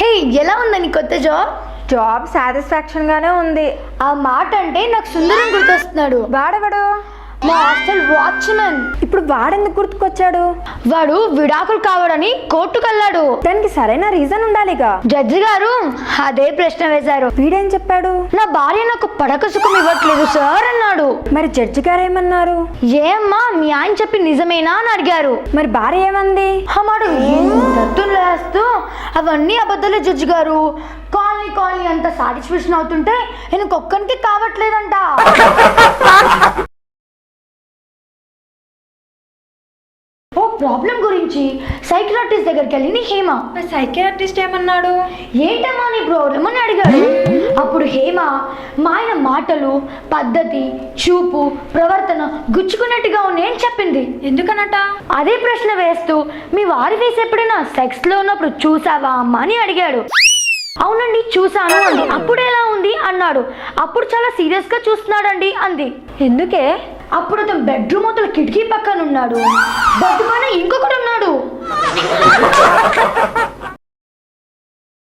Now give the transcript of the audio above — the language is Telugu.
హే, ఎలా ఉందని కొత్త జాబ్? జాబ్ సాటిస్ఫాక్షన్ గానే ఉంది. ఆ మాట అంటే నాకు సుందరం గుర్తొస్తున్నాడు. వాడెవడు? మా హాస్టల్ వాచ్మెన్. ఇప్పుడు వాడెందుకు గుర్తుకొచ్చాడు? వాడు విడాకులు కావాలని కోర్టుకెళ్ళాడు. దానికి సరైన రీజన్ ఉండాలిగా. జడ్జి గారు అదే ప్రశ్న వేశారు. వీడేం చెప్పాడు? నా భార్య నాకు పడక సుఖం ఇవ్వట్లేదు సార్ అన్నాడు. మరి జడ్జి గారు ఏమన్నారు? ఏమ్మా మీ ఆయన చెప్పి నిజమేనా అని అడిగారు. మరి భార్య ఏమంది? అమ్మాడు దత్తులు లేస్తూ అవన్నీ అబద్ధాలే జడ్జి గారు, కాలనీ అంత సాటిస్ఫాక్షన్ అవుతుంటే ఇంకొక్కరికి కావట్లేదంట. ఓ ప్రాబ్లం గురించి సైకియాట్రిస్ట్ దగ్గరికి వెళ్ళింది హేమ. సైకియాట్రిస్ట్ ఏమన్నాడు? ఏంటమ్మా నీ ప్రాబ్లం అని అడిగాడు. అప్పుడు హేమ మా ఆయన మాటలు, పద్ధతి, చూపు, ప్రవర్తన గుచ్చుకున్నట్టుగా ఉన్నాయని చెప్పింది. ఎందుకనట? అదే ప్రశ్న వేస్తూ మీ వారి ఫేస్ ఎప్పుడైనా సెక్స్ లో ఉన్నప్పుడు చూసావా అమ్మా అని అడిగాడు. అవునండి చూసాను అంది. అప్పుడు ఎలా ఉంది అన్నాడు. అప్పుడు చాలా సీరియస్ గా చూస్తున్నాడండి అంది. ఎందుకే? అప్పుడు అతను బెడ్రూమ్ అతను కిటికీ పక్కన ఉన్నాడు. బెడ్ పైన ఇంకో